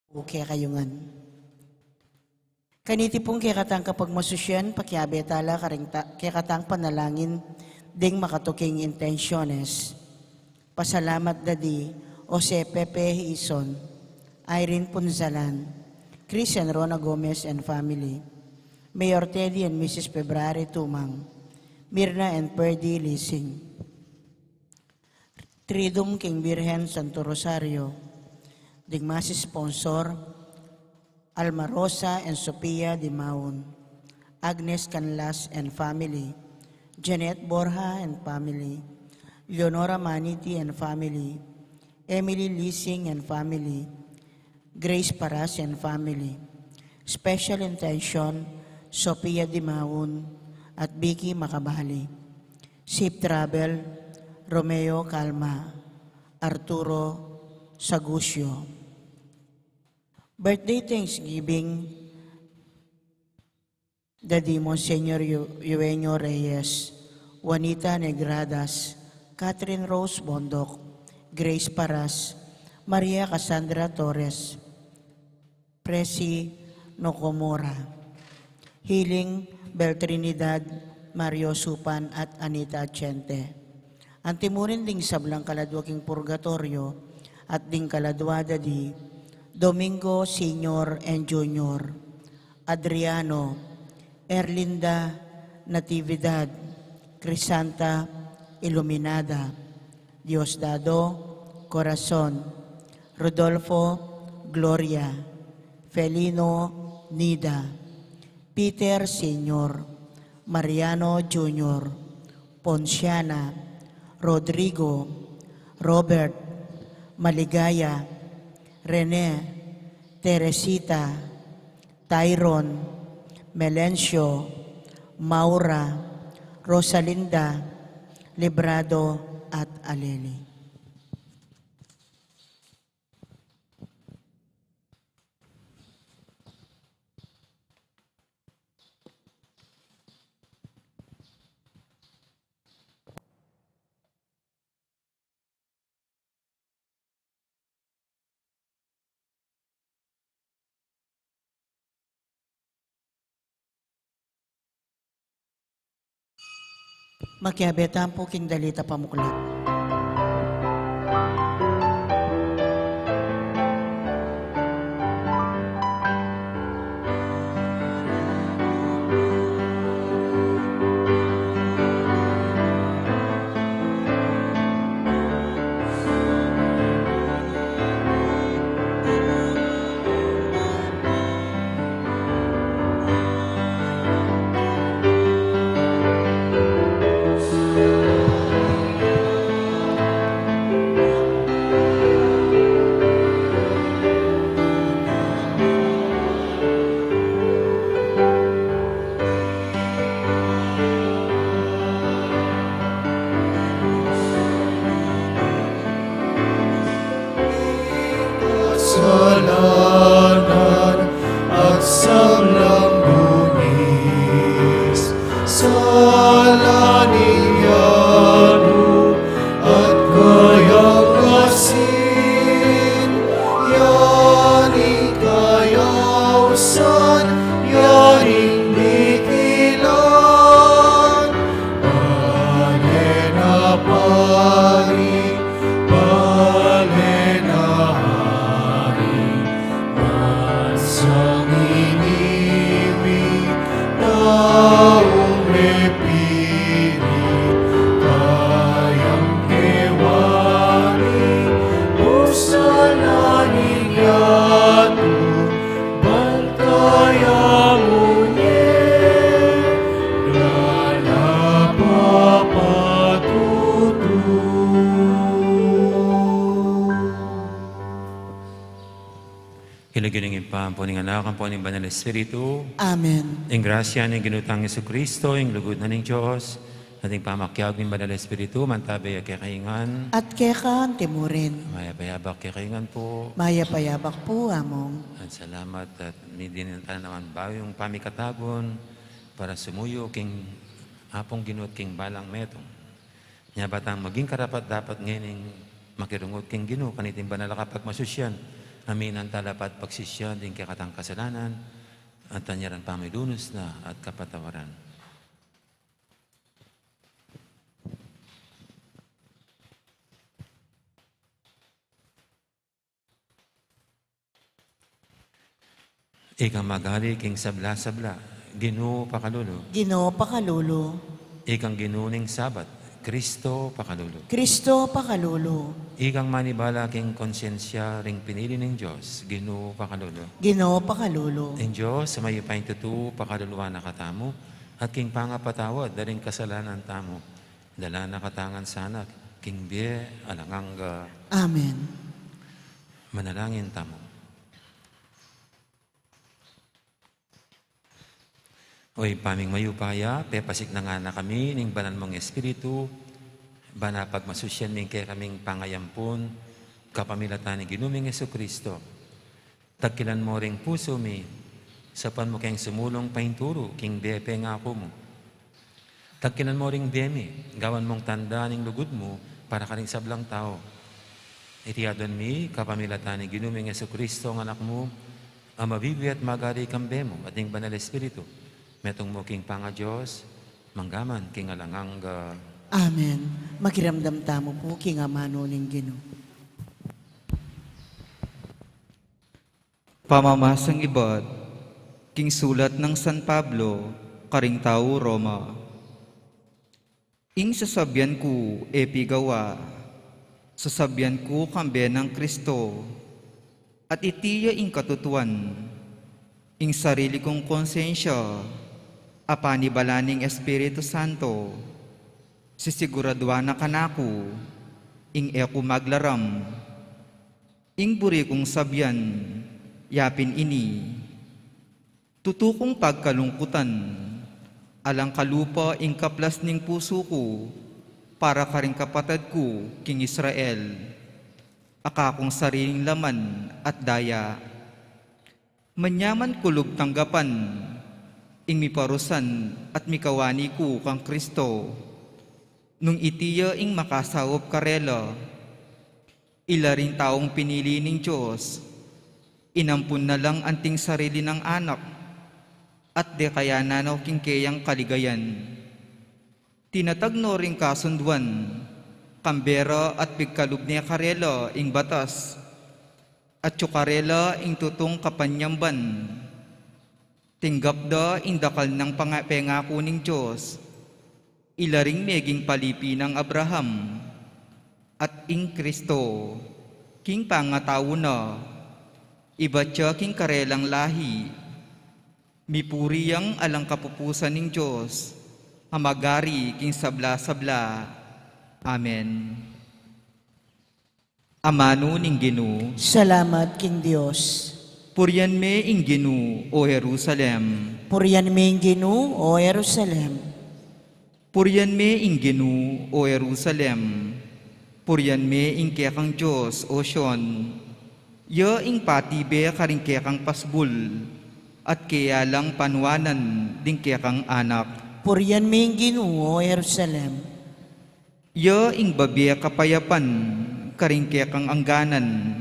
Kaya kayungan. Kaniti pong kaya katang kapag masusyan, pakiabe tala kaya katang panalangin, ding makatuking intensyones. Pasalamat dadi, Jose Pepe Ison, Irene Punzalan, Christian Rona Gomez and family, Mayor Teddy and Mrs. February Tumang, Mirna and Perdy Lising, Tridum King Birhen Santo Rosario, Digmasi sponsor, Alma Rosa and Sophia Dimaon, Agnes Canlas and family, Janet Borja and family, Leonora Maniti and family, Emily Lising and family, Grace Paras and family. Special intention, Sophia Dimaon at Vicky Makabali. Safe travel, Romeo Calma, Arturo Sagusio. Birthday Thanksgiving, Daddy Monsignor Eugenio Reyes, Juanita Negradas, Catherine Rose Bondok, Grace Paras, Maria Cassandra Torres, Presi Nocomora, Healing Bel Trinidad, Mario Supan at Anita Chente. Antimurin ding sablang kaladwaking purgatorio at ding kaladwada di Domingo Senior and Junior, Adriano, Erlinda Natividad, Crisanta Iluminada, Diosdado Corazon, Rodolfo Gloria, Felino Nida, Peter Senior, Mariano Junior, Ponciana, Rodrigo, Robert, Maligaya, Rene, Teresita, Tyron, Melencio, Maura, Rosalinda, Librado at Aleli. Magkiabetan po king dalita pamuklat. Kasalanan at samlang bunis, sala niyanu at kayang asin, yaning kayawsan, yaning bikilan, palena pari, palena sang iniwi taong repirit, kayang kewani usalanin yatu bantaya munye lala papatutu. Kinaginingin pa po ng anak, ang po ng Banal Espiritu. Amen. Ang grasya ng ginutang Yesu Kristo, ang lugod na ng Diyos, ating pamakyag ng Banal Espiritu, mantabay at kakaingan. At kekan timurin, Mayapayabak kakaingan po. maya-payabak po among. At salamat at nidinitan naman ba yung pamikatagon para sumuyo king apong ginut king balang metong. Nya batang maging karapat dapat ngayon makirungot king ginu kanitin banal kapag masusyan. Amin ang talapat pagsisyan din kakatang kasalanan at tanyaran pamidunos na at kapatawaran. Ikang magali king sabla-sabla, Ginoo pakalulo. Ginoo pakalulo. Ikang ginuning sabat, Kristo pakalulo. Kristo pakalulo. Ikang manibala king konsyensya ring pinili ng Diyos, Ginoo pakalulo. Ginoo pakalulo. Ang Diyos sa may paing tutu pakaluluwa na katamo at king pangapatawad daring kasalanan tamo. Dala na katangan sana king biye alangang Amen. manalangin tamo. Oy, paming mayupaya, pepasik na nga na kami, ning banan mong Espiritu, bana pagmasusyan ning kay kaming pangayampon, kapamilatan ni Ginuming Jesucristo. Tagkilan mo ring puso mi, sapan mo kayong sumulong painturo, king bepe nga ako mo. Tagkilan mo ring demi, gawan mong tanda ning lugod mo, para ka ring sablang tao. Itiyadon mi, kapamilatan ni Ginuming Jesucristo ng anak mo, ang mabibi at magari kambe mo, ating banal Espiritu. Metong mo king panga Diyos, manggaman king alangang Amen. Makiramdam tamo po king amano ning Ginoo. Pamamasang ibat, king sulat ng San Pablo, karing tao Roma. Ing sasabyan ko, epigawa, sasabyan ko kambe ng Kristo, at itiya ing katutuan, ing sarili kong konsensya, apanibalaning Espiritu Santo, sisiguraduan na kanako, ing eko maglaram, ing buri kong sabyan, yapin ini, tutukong pagkalungkutan, alang kalupa ing kaplas ning puso ko, para karing kapatid ko, king Israel, akakong sariling laman at daya, manyaman kulog tanggapan, ing miparusan at mikawani ko kang Kristo, nung itiya ing makasawop karela, ilaring taong pinili ng Diyos, inampun na lang anting sarili ng anak, at de kaya nanaw king kayang kaligayan. Tinatagno ring kasunduan, kambera at bigkalub niya karela ing batas, at tsukarela ing tutong kapanyamban, tinggap da ing dakal ng pengako ng Diyos, ilaring meging palipi ng Abraham, at ing Kristo, king pangatawo na, iba siya king karelang lahi, mipuriyang alang kapupusan ng Diyos, hamagari king sabla-sabla. Amen. Amano ning Ginoo, Salamat king Dios. purian me ing Ginoo, o Jerusalem. Purian ming Ginoo o Jerusalem. Purian me ing Ginoo, o Jerusalem. Purian me ing kekang Diyos, o Sion. Ya ing patibe karing kekang pasbul, at kaya lang panwanan ding kekang anak. Purian ming Ginoo o Jerusalem. Ya ing babiya kapayapan, karing kekang angganan,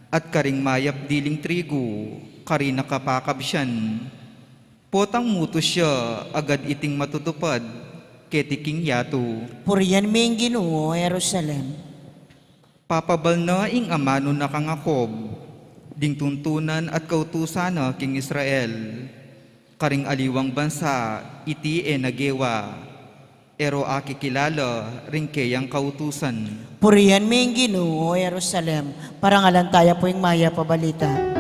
at karing mayap diling trigo, kari nakapakabsyan. Potang mutos siya, agad iting matutupad, ketiking yato. Purian ming Ginoo o Jerusalem. Papabal na ing amano na kang Akob, ding tuntunan at kautusana king Israel. Karing aliwang bansa, iti e nagewa, ero aki kilala, ring kayang kautusan. Purian ming Ginoo o Jerusalem. Parangalan tayo po yung maya pabalita.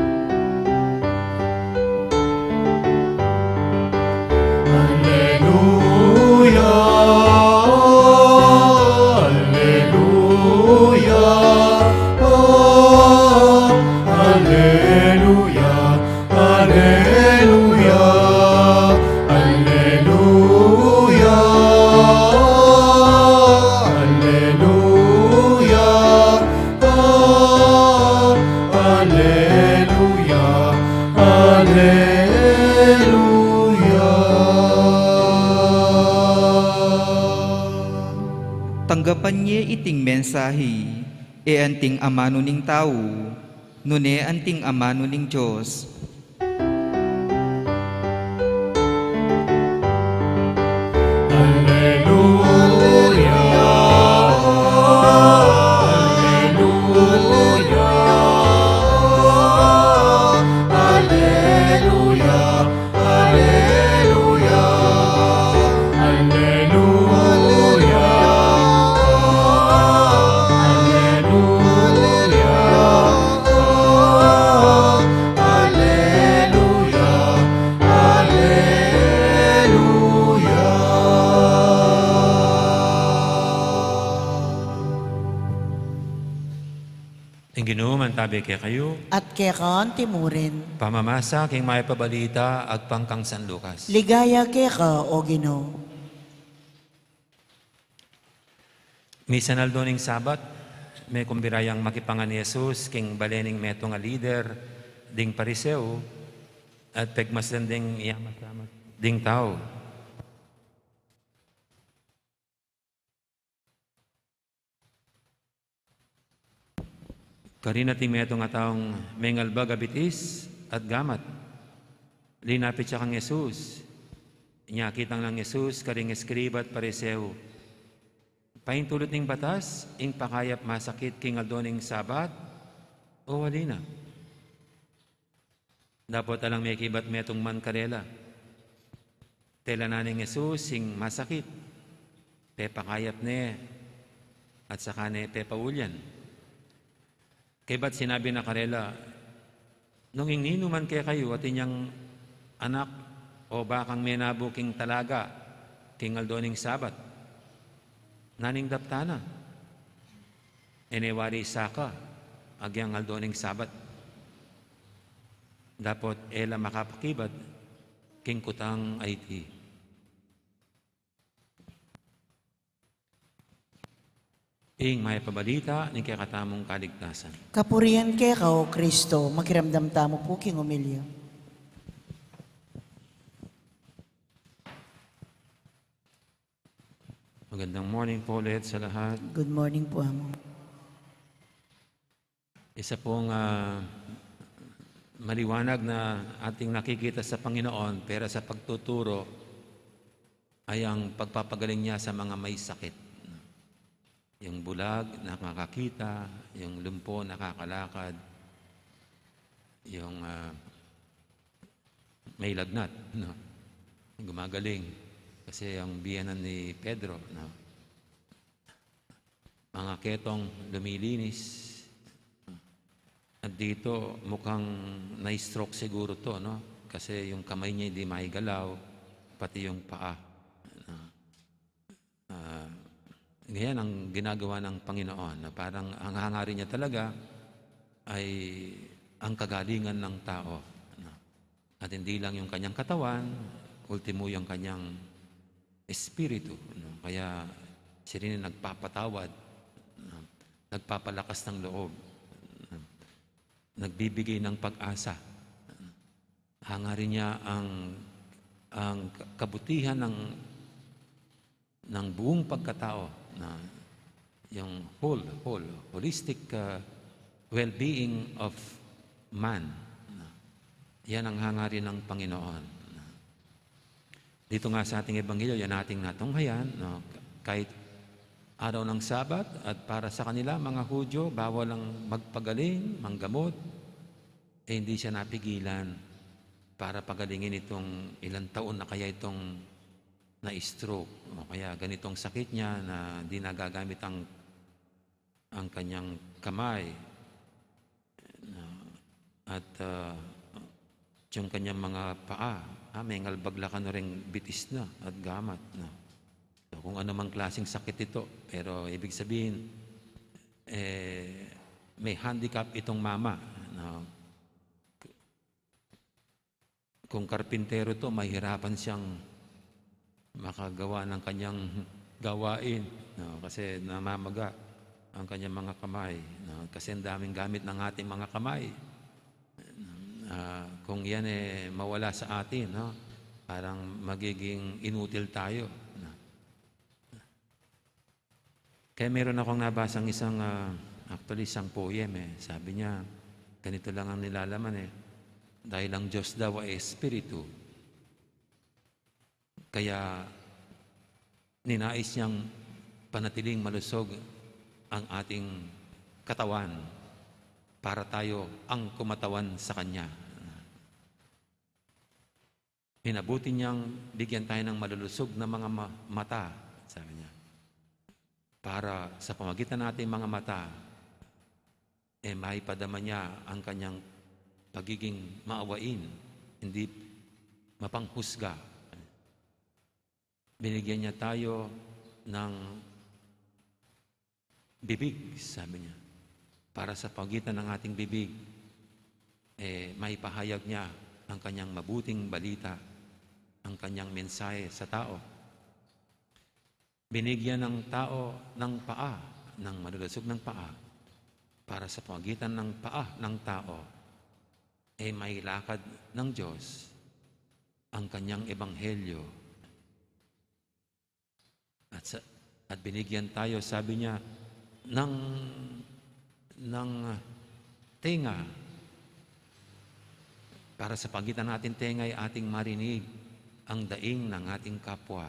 Tanggapan niya iting mensahe, e anting amano ning tao, nune anting ama nuning Diyos, Alleluia. Alleluia. Alleluia. Alleluia. Alleluia. Ang Ginoo man tabi kay kayo, At kaya kaon timurin. pamamasa king may pabalita ag pangkang San Lucas. Ligaya kaya ka, O Ginoo. Misa naldoning Sabat, may kumbirayang makipangan ni Jesus king balening meto nga leader ding pariseo at pegmasdan ding iyamat ding tao. Karina ti meto nga taong mengalba gabitis at gamat. Linapit siya kang Jesus. Inyakitang lang Jesus karing eskriba at pariseo. Paintulot ning batas, ing pakayap masakit king aldoning Sabat, o wali na. Dapat alang may kibat metong man karela. Tela na ning Jesus, ing masakit. Te pakayap ne, at saka ne te paulyan. Kaya ba't sinabi na karela, nung inginu man kaya kayo at inyang anak o bakang menabo king talaga, king aldoning Sabat, naning daptana, enewari saka, agyang aldoning Sabat. Dapat ela makapakibat, king kutang IT. Ing may pabalita ni kaya katamong kaligtasan. Kapurihan kaya ka, O Kristo, makiramdam tamo po king umilya. Magandang morning po ulit sa lahat. Good morning po, Amo. Isa pong maliwanag na ating nakikita sa Panginoon, pero sa pagtuturo ay ang pagpapagaling niya sa mga may sakit. Yung bulag, nakakakita, yung lumpo, nakakalakad, yung may lagnat, no? Gumagaling. Kasi ang biyanan ni Pedro, no? Mga ketong lumilinis. At dito, mukhang na-stroke siguro to, no? Kasi yung kamay niya hindi maigalaw, pati yung paa. No? Ganyan ang ginagawa ng Panginoon, na parang ang hangarin niya talaga ay ang kagalingan ng tao. No? At hindi lang yung kanyang katawan, ultimo yung kanyang espiritu. No? Kaya siya rin nagpapatawad, no? Nagpapalakas ng loob, no? Nagbibigay ng pag-asa. Hangarin niya ang kabutihan ng buong pagkatao, na yung holistic well-being of man. Yan ang hangarin ng Panginoon. Dito nga sa ating Ebanghelyo, yan ating natunghayan, no? Kahit araw ng Sabat at para sa kanila, mga Hudyo, bawal ang magpagaling, manggamot, hindi siya napigilan para pagalingin itong ilang taon na kaya itong na-stroke. O kaya ganitong sakit niya na di nagagamit ang kanyang kamay. At yung kanyang mga paa, may ngalbaglakan na rin bitis na at gamat. No? So, kung ano mang klaseng sakit ito, pero ibig sabihin, may handicap itong mama. No? Kung karpintero to, mahirapan siyang makagawa ng kanyang gawain, no? Kasi namamaga ang kanyang mga kamay, no? Kasi ang daming gamit ng ating mga kamay. Kung yan mawala sa atin, no? Parang magiging inutil tayo, no? Kaya meron akong nabasang isang poem. Sabi niya, ganito lang ang nilalaman Dahil ang Diyos daw ay Espiritu, kaya ninais niyang panatiling malusog ang ating katawan para tayo ang kumatawan sa Kanya. Minabuti niyang bigyan tayo ng malulusog na mga mata, sabi niya. Para sa pamagitan natin mga mata, maipadama niya ang Kanyang pagiging maawain, hindi mapanghusga. Binigyan niya tayo ng bibig, sabi niya. Para sa pagitan ng ating bibig, maipahayag niya ang Kanyang mabuting balita, ang Kanyang mensahe sa tao. Binigyan ng tao ng paa, ng malulusog ng paa, para sa pagitan ng paa ng tao, may lakad ng Diyos ang Kanyang ebanghelyo. At binigyan tayo, sabi niya, ng tenga, para sa pagitan natin tenga ay ating marinig ang daing ng ating kapwa.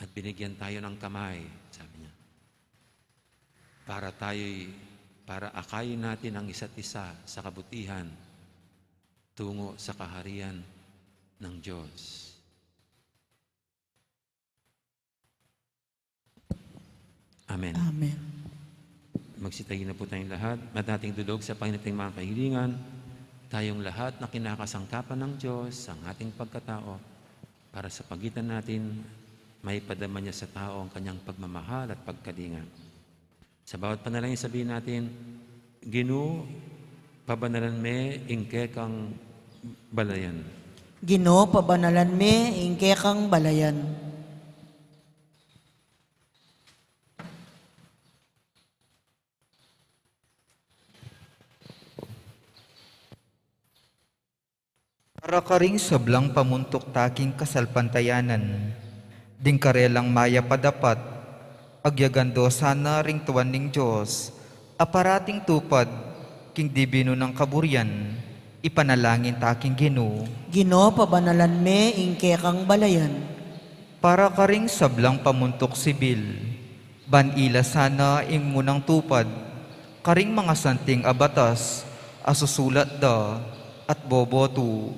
At binigyan tayo ng kamay, sabi niya, para akayin natin ang isa't isa sa kabutihan tungo sa kaharian ng Diyos. Amen. Amen. Magsitayin na po tayong lahat. Madating dulog sa Panginoong mga kahilingan, tayong lahat na kinakasangkapan ng Diyos ang ating pagkatao para sa pagitan natin may padama niya sa tao ang Kanyang pagmamahal at pagkalinga. Sa bawat panalangin sabihin natin, Ginoo, pabanalan me ingke kang balayan. Ginoo, pabanalan me, ingke kang balayan. Para karing sablang pamuntok taking kasalpantayanan, ding karelang maya padapat, agyagando sana ring tuwan ning Diyos, aparating tupad, king dibino ng kaburian, ipanalangin taking Ginoo. Ginoo, pabanalan me, ingke kang balayan. Para karing sablang pamuntok sibil, banila sana ing munang tupad, karing mga santing abatas, asusulat da, at boboto,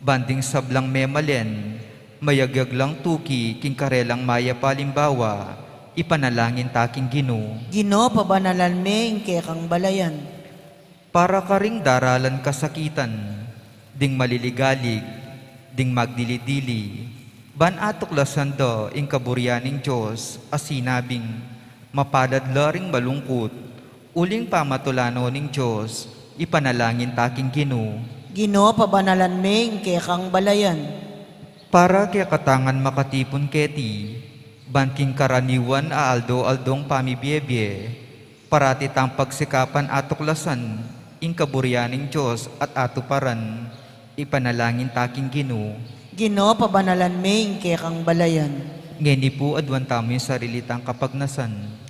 banding sablang memalen, mayagyag lang tuki, king karelang maya palimbawa, ipanalangin taking Ginoo. Ginoo, pabanalan me, ingke kang balayan. Para karing daralan kasakitan, ding maliligalig, ding magdilidili, ban atuklasan da ing kaburianing Diyos, asinabing, mapalad laring malungkot, uling pamatulano ning Diyos, ipanalangin taking Ginoo. Ginoo, pabanalan me, ingke kang balayan. Para kaya katangan makatipon keti, banking karaniwan aaldo-aldong pamibiyebye, parati tang pagsikapan atuklasan, ing kaburianing Diyos at atuparan, ipanalangin taking Ginoo. Ginoo, pabanalan me, ingke kang balayan. Ngeni po adwan tamo yung sarili tang kapagnasan.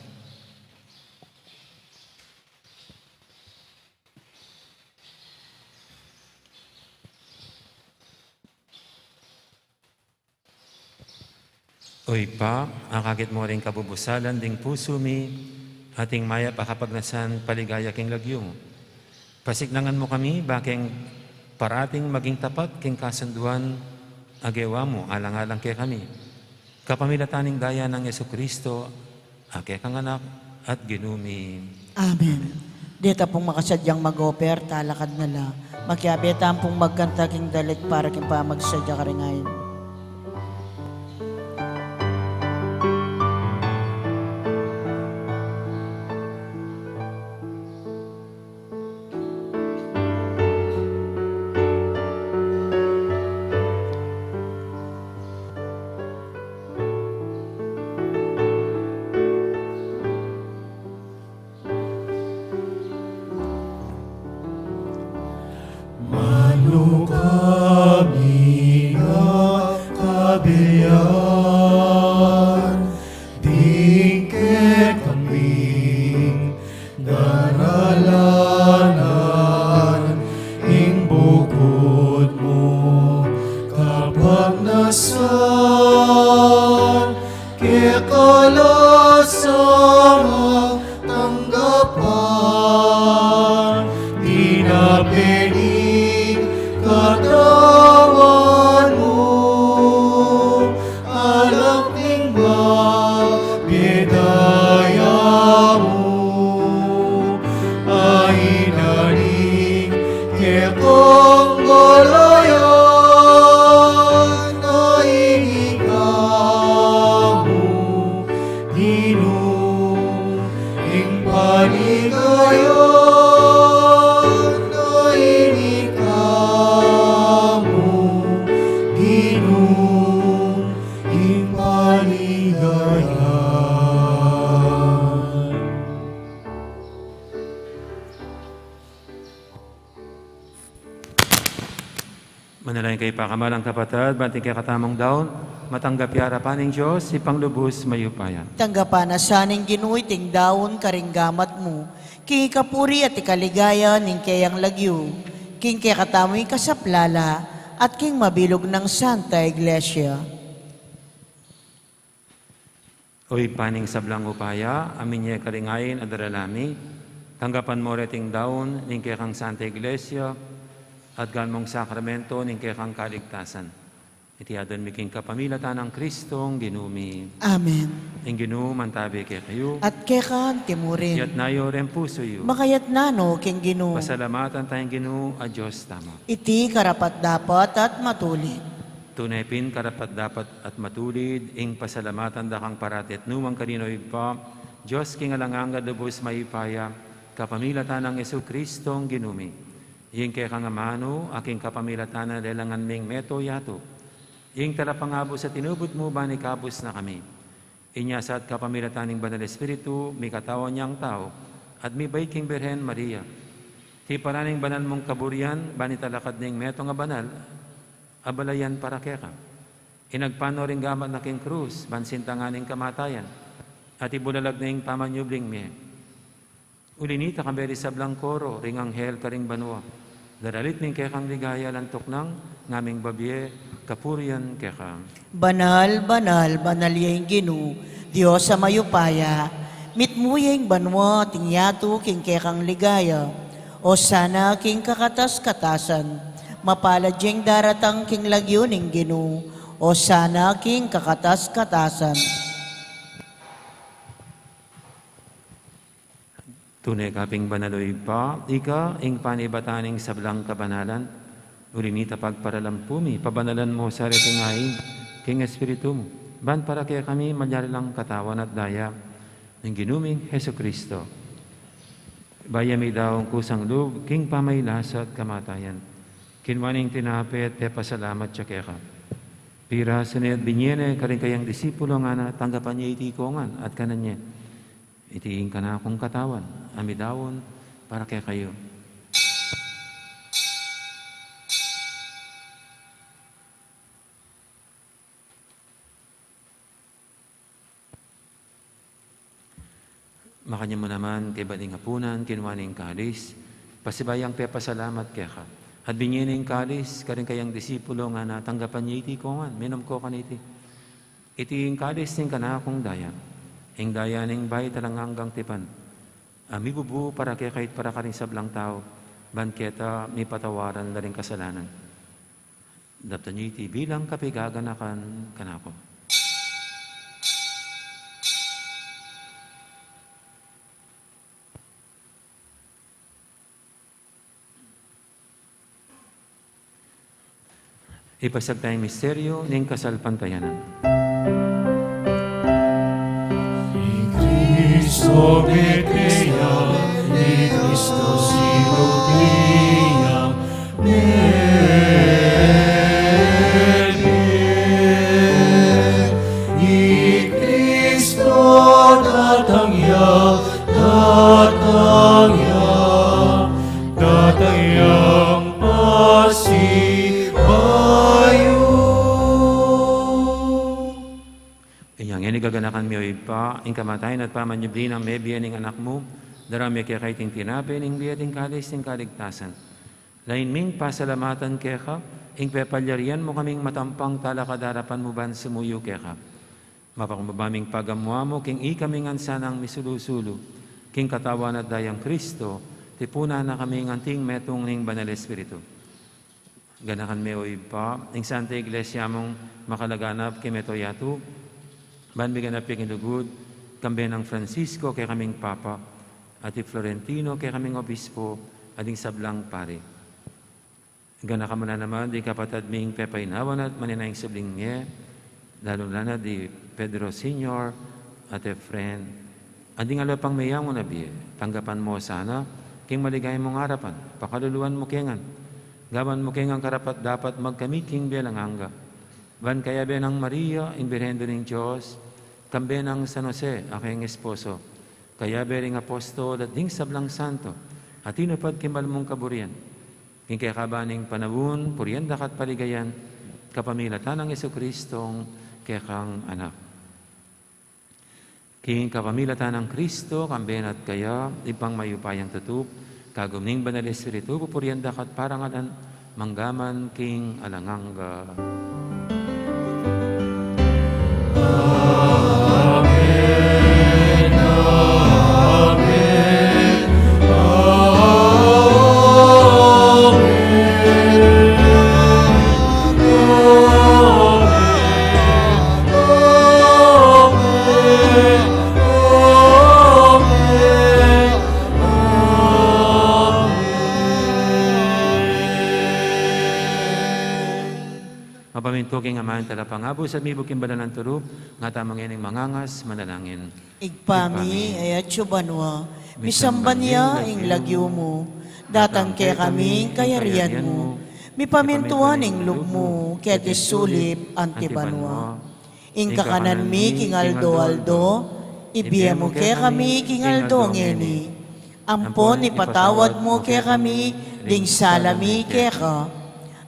Oy pa, akakit mo rin kabubusalan ding puso mi, ating maya pakapagnasan paligaya king lagyong. Pasignangan mo kami, baking parating maging tapat king kasunduan, agewa mo, alang-alang kay kami. Kapamilataning daya ng Jesucristo, ake kang anak at ginumi. Amen. Dita pong makasadyang mag-oper, talakad na la. Makiabetan pong magkanta king dalit para king pamagsadya ka rin ngayon. Mano kami samang tanggapan, pinapinig katawan mo, alak tingba bidaya mo, ay naning ketong golayan, ay ikamu Ginoo, ing paligayon, ay ikamu Ginoo, ing paligayon. Manalangin kay pakamalang kapatid, banting kay katamong daon, matanggap yarapan ng Diyos, ipanglubos mayupayan. Tanggapan na saning Ginoo iting daon karinggamat mo, king ikapuri at ikaligaya ning kayang lagyo, king kay katamoy kasaplala, at king mabilog ng Santa Iglesia. Oy paning sablang upaya, amin niya karingayin at daralami, tanggapan mo reting daon, ning kay kang Santa Iglesia, at ganmong sakramento, ning kay kang kaligtasan. Iti adon miking kapamilatan ng Kristong ginumi. Amen. Ing Ginoo mantabi kay kayo, At kekan timurin, yat nayo ren puso yu. makayat nano king Ginoo, Pasalamatan tayong Ginoo, a Diyos tama. iti karapat dapat at matulid. Tunay pin karapat dapat at matulid, ing pasalamatan da kang parati at numang kanino pa, Diyos king alanganga lubos maipaya, kapamilatan ng Yesu Kristong ginumi. Ing kay kang amano, aking kapamilatan na lelangan ming meto yato. Ing talapangabo sa tinubot mo ba ni kabus na kami. Inya sa at kapamilatan ng Banal Espiritu, may katawan niyang tao, at may baiking Birhen Maria. Ti paraning banal mong kaburian, bani talakad ning meto nga banal, abalayan para keka. Inagpano rin gamat na king krus, bansintanganing kamatayan, at ibulalag ning pamanyubling me. Ulinita kamberi sa blangkoro, ring anghel karing banwa. Daralit ning kekang ligaya lantok ng ngaming babye, kapurian kekang. Banal, banal, banal yung Ginoo, Diyos sa mayupaya, mitmuyeng banwa, tingyato, king kekang ligaya, o sana king kakatas-katasan, mapalad yung daratang king lagyo ning Ginoo, o sana king kakatas-katasan. Tunay kaping banaloy pa, ika, ing panibataning sablang kabanalan, ulinita pagparalampumi, pabanalan mo sa retingain, king Espiritu mo. Ban para kaya kami malyarilang katawan at daya ng ginuming Heso Kristo. Baya may daong kusang loob, king pamaylasa at kamatayan. Kinwaning tinapit, te pasalamat siya kaya ka. Pira sunayat binyene, karing kayang disipulo nga na tanggapan niya itikongan at kanan niya. Itiin ka na akong katawan, amidawon, para kaya kayo. Makanya mo naman kay Bading Hapunan, kinwaning kalis, pasibayang pepasalamat kaya ka. At binyining kalis, karing kayang disipulo nga na tanggapan niya itikongan, minom ko kaniti. Itiin kalis ning ka na akong daya. Ing daya ning bay talang hanggang tipan. Mi bubu para kaya kahit para ka rin sablang tao, banketa may patawaran na rin kasalanan. Dapta niyo iti bilang kapigaganakan kanako. Ipasag tayong misteryo ning kasalpantayanan. Cristo Betea, ni Cristo Silotea, ni Cristo datangya, datangyang pasibayo. Inyang yan igaganakan mi pa, ing kamatayan at pamanyubli ng mebiya ning anak mo, darami kaya kaiting tinapi, ning biya ting kalis, ting kaligtasan. Lain ming pasalamatan kaya ka, ing pepalyarian mo kaming matampang talakadarapan mo ban sumuyo kaya ka. Mapakumbabaming pagamwa mo, king ikaming ansanang misulusulo, king katawan at dayang Kristo, tipuna na kaming anting metong ning Banal Espiritu. Ganakan me o ipa, ing Santa Iglesia mong makalaganap kay metoyatu, banbigan na pikinugud, kambe ng Francisco kay kaming Papa, at Florentino kay kaming Obispo, ading sablang pare. Ganaka mo na naman, di kapatad ming pepainawan at maninayang sabling niya, lalo na di Pedro Senior at Efren. Anding alapang mayang mo na biye, tanggapan mo sana, king maligay mong harapan, pakaluluan mo kengan. Gawan mo kengang karapat dapat magkamit king belanganga. Ban kaya be ng Maria, imbirhendo ng Diyos, kambe ng San Jose, aking esposo, kaya be ring apostol at ding sablang santo, at inapad kimal mong kaburian. King kaya kabaning panawun, purienda kat paligayan, kapamilatan ng Jesucristong kaya kang anak. King kapamilatan ng Kristo, kamben at kaya, ipang mayupayang tutup, kagumning Banal Espiritu, pupurienda kat parangalan, manggaman king alanganga. Mapaminto king amahan talapangabo sa mibuk kimbala ng turo, nga tamang ining mangangas, manalangin. Igpami ayat banwa, misamban niya ing lagyo mo, datang kaya kami kayarian mo, mipamintuan ing lugmo, kaya tisulip antibanwa. Ing kakanan mi king aldo, ibiya mo kaya kami king aldo ngeni, ampon ipatawad mo kaya kami, ding salami kaya ka,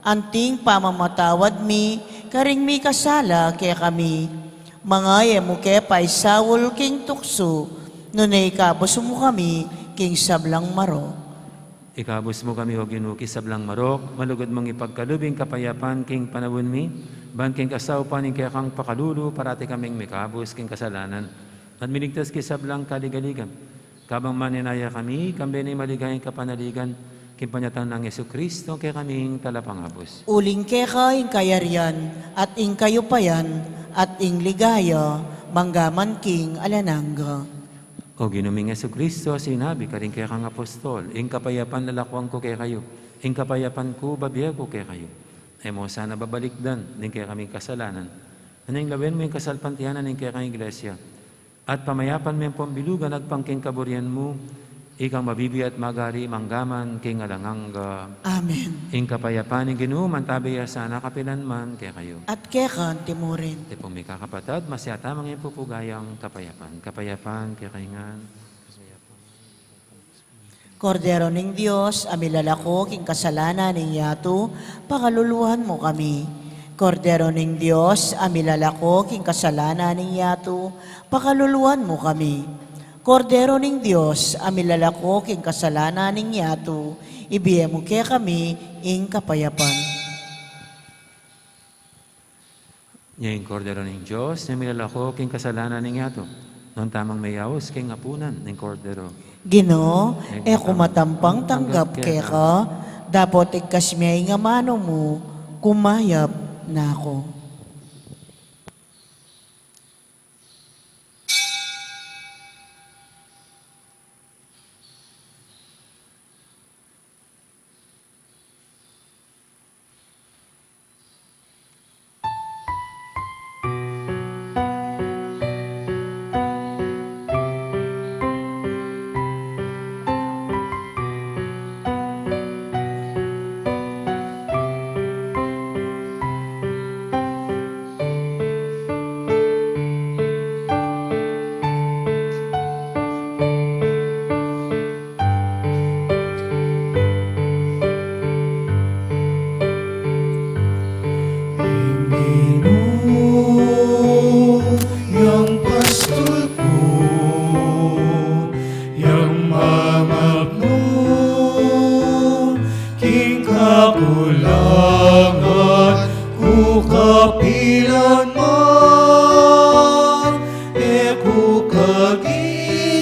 anting pamamatawad mi, karing mi kasala kaya kami. Mga mo kaya paisawol king tukso, nunay kabos mo kami king sablang maro. Ikabos mo kami o ginuki sablang marok, malugod mong ipagkalubing kapayapan king panawin mi, ban king kasaw paning kaya kang pakalulu, parati kaming mikabos king kasalanan, at miligtas ki sablang kaligaligan. Kabang maninaya kami, kambe ni maligayang kapanaligan, kimpanyatan ng Jesucristo kaya kaming talapangabos. Uling keka ing kayarian, at ing kayupayan, at ing ligaya, manggaman king alananga. O ginuming Jesucristo, sinabi ka rin kaya kang apostol, ing kapayapan lalakwang ko kaya kayo, ing kapayapan ko babiya ko kaya kayo. Ay mo sana babalikdan, din kaya kaming kasalanan. Anong lawin mo yung kasalpantiyanan, ing kaya kang iglesia. At pamayapan mo yung pambilugan, nagpangking kaburian mo, ikang mabibi at magari manggaman king alanganga. Amen. Ing kapayapan ing ginuman tabiya sana kapilan man kaya kayo. At kekan timurin. Di po may kakapatad, masyata mga pupugayang kapayapan. Kapayapan kaya kaingan. Kordero ning Diyos, amilalako king kasalanan ning yato, pakaluluhan mo kami. Kordero ning Diyos, amilalako king kasalanan ning yato, pakaluluhan mo kami. Kordero ning Diyos, amilalako king kasalanan ning yato, ibiye mo kaya kami ing kapayapan. Ngayon, kordero ng Diyos, na milalako king kasalanan ng yato. Noon tamang mayawos king apunan ng kordero. Gino, kumatampang tanggap kaya ka, dapat ikasmiyay nga mano mo, kumayap na ako.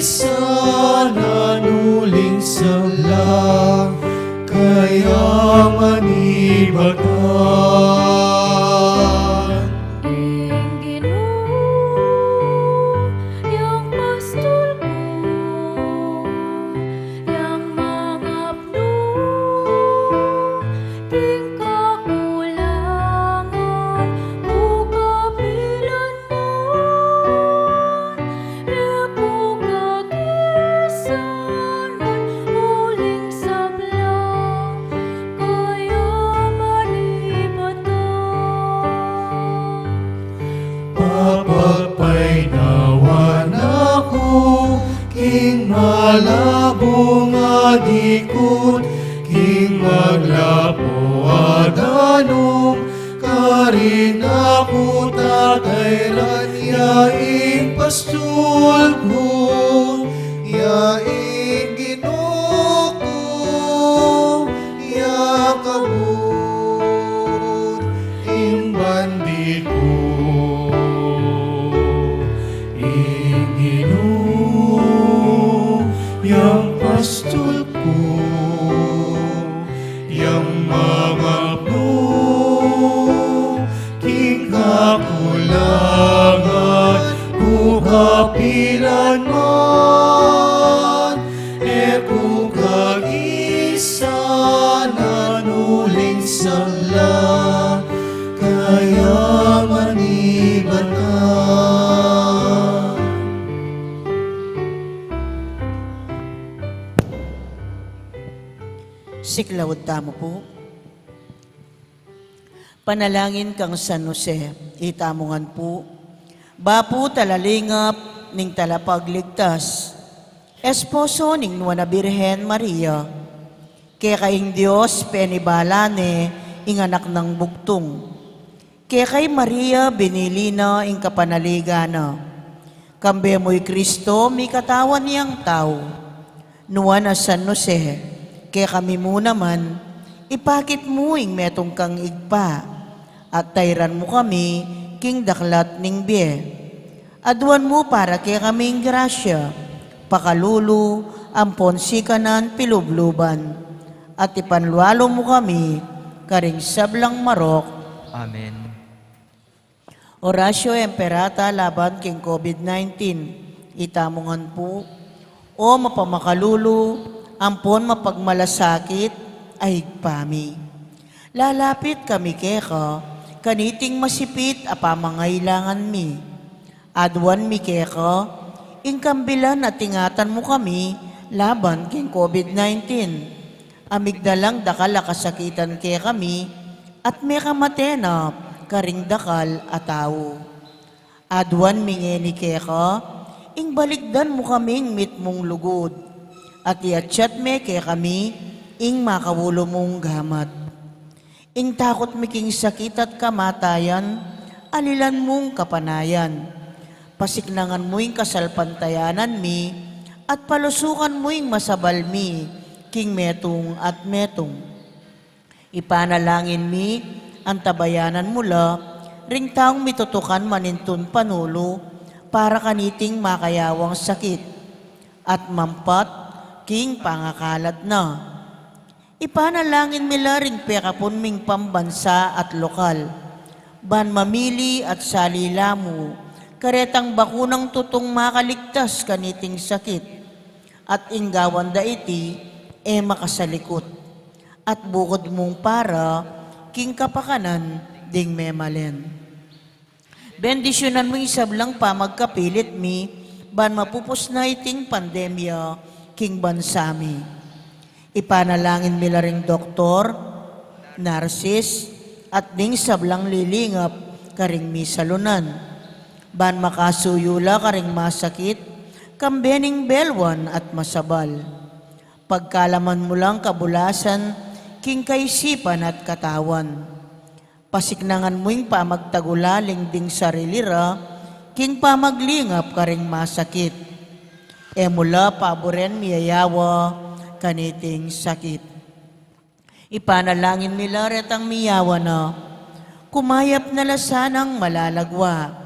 isa nanuling sabla, kaya manibatan. Yang pastol ko, yang mangapno, ting kakulangan, ukapilan mo, eko kagisanan, uling sabla, kaya manibatan. Papagpainawan ako, king malabong adikot, king maglapo adanong, karin ako tatayran, yaing pastol ko, yaing Ginoo ko, yakabot, imbandi ko. Ginoo, yang pastol ko, yang mga king kakulangan, kukapilan man, kung kag-isa nanuling sabla, kaya manibatan. Siklawod tamo po. Panalangin kang San Jose, itamongan po. Bapu talalingap ning talapagligtas. Esposo ning Nuana Birhen Maria. Kaya kaing Diyos penibalane ing anak ng bugtong. Kaya kay Maria binilina ing kapanaligana. Kambe mo'y Kristo mi katawan niyang tao. Nuana San Jose, kaya kami mo naman, ipakit mo ing metong kang igpa. At tayran mo kami, king daklat ning biye. Aduan mo para kay kaming grasya, pakalulu, ampon sikanan, pilubluban. At ipanlualo mo kami, karing sablang marok. Amen. Orasyo Emperata laban king COVID-19. Itamongan po, o mapamakalulu, ampon mapagmalasakit, ay pami. Lalapit kami keka, kaniting masipit apamangailangan mi. Adwan mi keka, ingkambilan at tingatan mo kami laban king COVID-19. Amigdalang dakal kasakitan ke kami at may kamatena karing dakal ataw. Adwan mingeni keka, ing balikdan mo kaming mitmong lugod at iatsyat me ke kami ing makawulo mong gamat. Ing takot miking sakit at kamatayan, alilan mong kapanayan. Pasiknangan mo ing kasalpantayanan mi, at palusukan mo ing masabal mi, king metong at metong. Ipanalangin mi, ang tabayanan mula, ring taong mitutukan manintun panulo, para kaniting makayawang sakit, at mampat, king pangakalat na. Ipanalangin nila ring pekapon ming pambansa at lokal. Ban mamili at salila mo, karetang bakunang tutong makaligtas kaniting sakit. At inggawan da iti, makasalikot. At bukod mong para, king kapakanan, ding memalen. Bendisyonan mo isablang pa magkapilit mi, ban mapupos na iting pandemya, king bansami. Ipanalangin nila ring doktor, narsis, at ding sablang lilingap karing misalunan. Ban makasuyula karing masakit, kambening belwan at masabal. Pagkalaman mo lang kabulasan, king kaisipan at katawan. Pasiknangan mo yung pamagtagulaling ding sarilira, king pamaglingap karing masakit. Mula paboren miyayawa, kaniting sakit. Ipanalangin nila retang miyawa na, kumayap na lasanang malalagwa.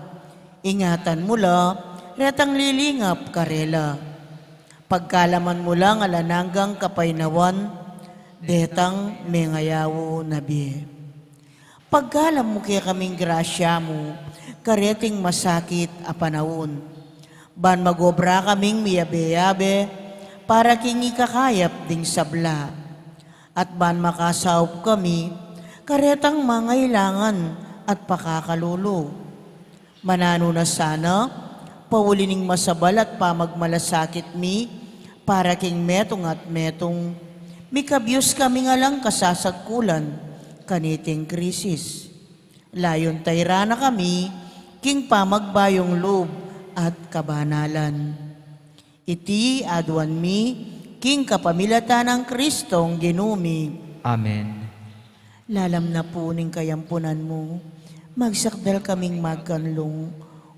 Ingatan mula, retang lilingap karela. Pagkalaman mo lang alananggang kapainawan, detang mengayawo nabi. Pagkalam mo kaya kaming grasya mo, kareting masakit a panahon. Ban magobra kaming miyabe-yabe, para king ikakayap ding sabla. At ban makasaup kami, karetang mangailangan at pakakalulu. Manano na sana, paulining masabal at pamagmalasakit mi, para king metong at metong, mikabyos kami nga lang kasasagkulan, kaniting krisis. Layon tayra na kami, king pamagbayong loob at kabanalan. Iti adwan mi, king kapamilatan ng Kristong ginumi. Amen. Lalam na po ning kayampunan mo, magsakdal kaming magkanlong,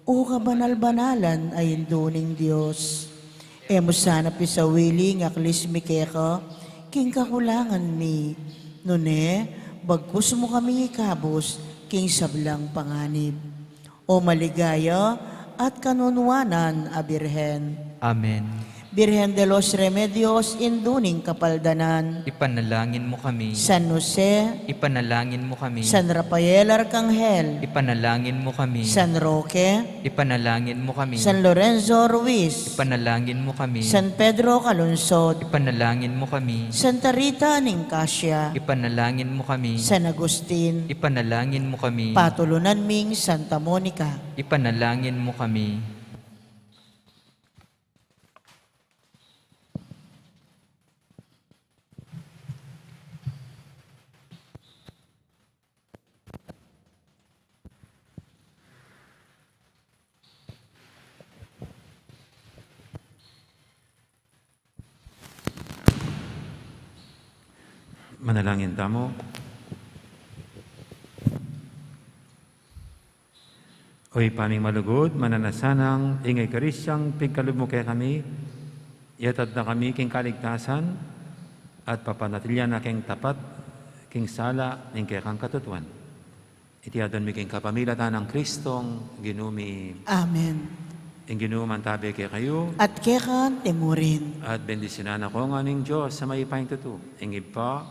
o kabanal-banalan ay induning Diyos. Emo sana pisawili nga klismi keka, king kakulangan mi. Nune, bagkus mo kami ikabos, king sablang panganib. O maligaya at kanunwanan a Birhen. Amen. Birhen de los Remedios, induning kapaldanan. Ipanalangin mo kami. San Jose, Ipanalangin mo kami. San Rafael Arcangel, Ipanalangin mo kami. San Roque, Ipanalangin mo kami. San Lorenzo Ruiz, Ipanalangin mo kami. San Pedro Calungsod, Ipanalangin mo kami. Santa Rita Nicasio, Ipanalangin mo kami. San Agustin, Ipanalangin mo kami. Patulunan Ming Santa Monica. Ipanalangin mo kami. Manalangin tamo. Oy paming malugod, mananasanang ingay karisyang pigkalog mo kaya kami, yatad na kami king kaligtasan, at papanatilyan na king tapat, king sala, ning kaya kang katutuan. Itiadon mi king kapamilatan ng Kristong ginumi, Amen. ing ginuman tabi kaya kayo, At kekan temurin. at bendisyonan ako nga ning Diyos sa may ipahing tutu. Ingib pa,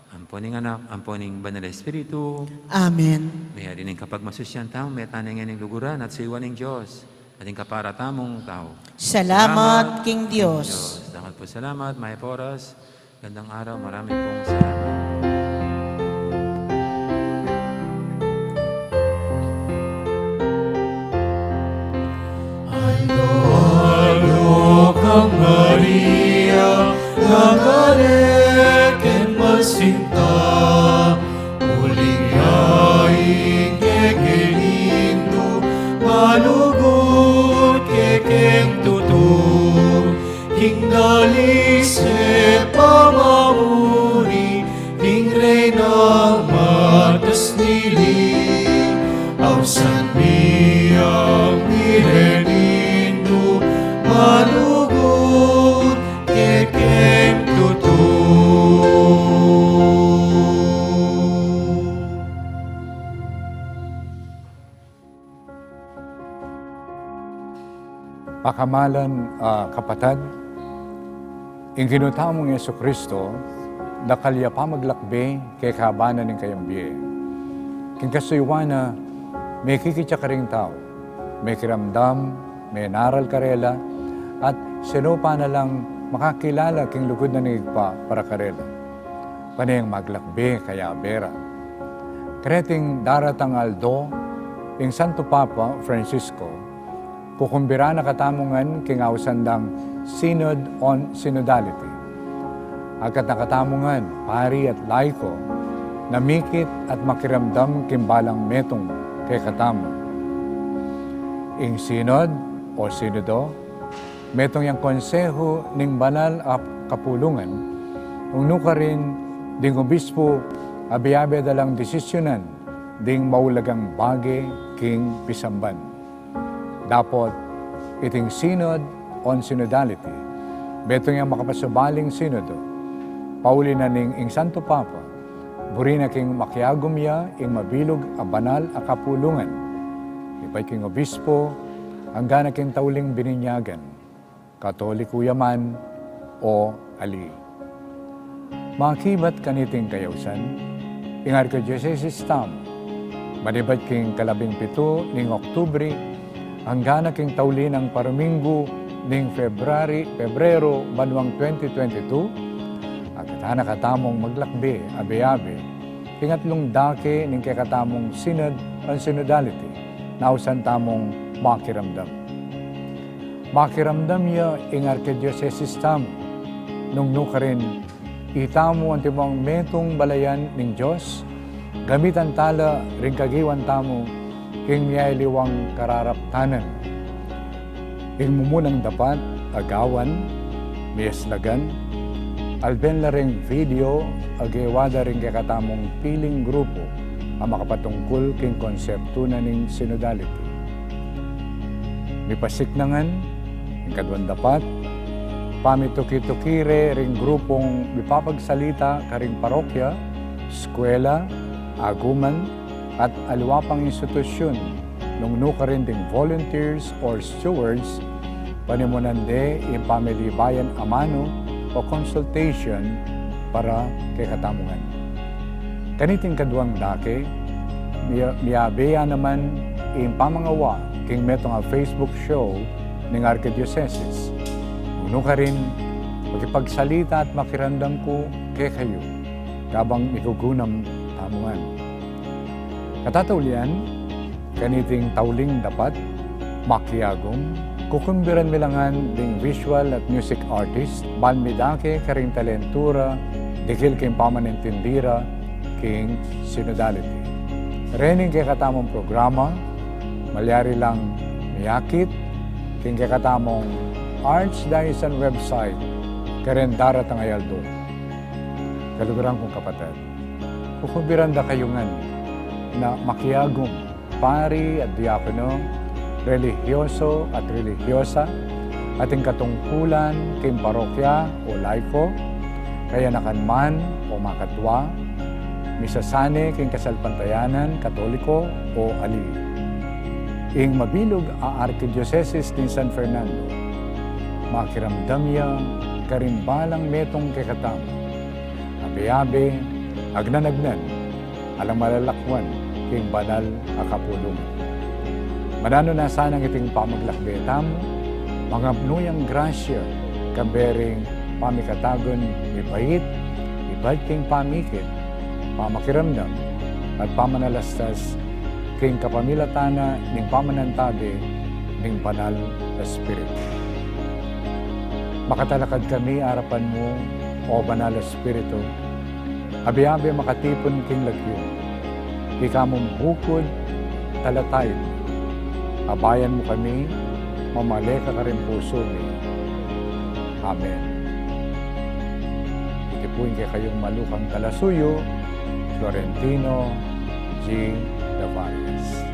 amponing anak, amponing banal na Espiritu, Amen. may rin kapag masusyan tao, may tanay ng luguran at siwan ng Diyos, ating kapara tamong tao. Salamat, King Diyos. Dapat po salamat, may poras, gandang araw, marami pong salamat. Alo kang Maria, nagalek en masinta, muling yaing kekelindo, malugod kekeng tutu, hinggali se pamamuri, king reyna matas nili, ausan miyang mirenindo, malugod kekeng tutu. Pakamalan, kapatid, ing ginutamong Yesu Kristo, nakalya pa maglakbe kay kahabanan ng kayambiye. King kasuywana, may kikitya ka ring tao, may kiramdam, may naral karela, at sino pa na lang makakilala king lugod na nigpa para karela. Panayang maglakbe kaya abera. Kreting daratang aldo, ing Santo Papa Francisco, kukumbira na katamungan king awsandang Synod on Synodality. Agkat nakatamungan, pari at laiko, namikit at makiramdam kimbalang metong kay katamo. Ing Synod o Synodo, metong yang konseho ning banal at kapulungan, ungno ka rin ding obispo abiabe dalang desisyonan ding maulagang bage king pisamban. Dapat iting Synod on Synodality, betong yung makapasubaling Synodo, pauli na ning ing Santo Papa, buri na king makiagumya ing mabilog a banal a kapulungan, ipay king obispo, hanggang na king tauling bininyagan, Katoliko yaman, o Ali. Makibat kaniting kayawsan, ingar ka Diyos tam, manibad king 17 ning Oktubre, hanggang king tauli ng Paruminggo ning Pebrero banwang 2022, agkatana katamong maglakbe, abe-abe, tingatlong dake ning kakatamong synod ang synodality, nausan tamong makiramdam. Makiramdam niya ingar ka Diyos tam, nung ka rin itamo ang timong metong balayan ng Diyos, gamitan tala rin kagiwan tamo, king miyay liwang kararaptanan. Ing mumunang dapat, agawan, miyaslagan, alben la ring video, agewada rin kakatamong piling grupo, ang makapatungkol king konsepto na ning synodality. Mipasiknangan, ing kadwan dapat, pamituki-tukire ring grupong mipapagsalita karing parokya, eskwela, aguman, at aluwapang institusyon nung nuka rin ding volunteers or stewards panimunande yung family bayan amano o consultation para kay katamungan. Kaniting kaduang dake, miyabeya naman yung pamangawa king metong Facebook show ng Archdiocese. Uno ka rin, magipagsalita at makirandam ko kay kayo, kabang ikugunam tamungan. Katataulian, kaniting tauling dapat, makiyagong, kukumbiran milangan ding visual at music artist, balmidake karing talentura, dikil king pamanintindira, king synodality. Rening kay katamong programa, malyari lang miyakit, king kay katamong Archdiocese website, karen darat ang ayaldo. Kaluguran kong kapatid, kukumbiran da kayungan na makiyagong pari at diakono, religyoso at religyosa, ating katungkulan king parokya o laiko, kaya nakanman o makatwa, misasane king kasalpantayanan, katoliko o ali. Ing mabilog a Archdiocese din San Fernando, makiramdam niya karimbalang metong kekatam, abe-abe, agnanagnan, alang malalakwan, king banal akapulong. Manano na sanang iting pamaglakbetam, mga pnuyang grasya, kabering pamikatagon, ipait, ibad king pamikit, pamakiramdam, at pamanalastas, king kapamilatana, ning pamanantabi, ning banal na Espiritu. Makatalakad kami harapan mo, o banal na Espiritu, abi-abi makatipon king lagyo, ikamong bukod, talatay, abayan mo kami, mamaleka ka rin puso ni. Amen. Itipuin kay kayong malukang kalasuyo, Florentino G. Tavares.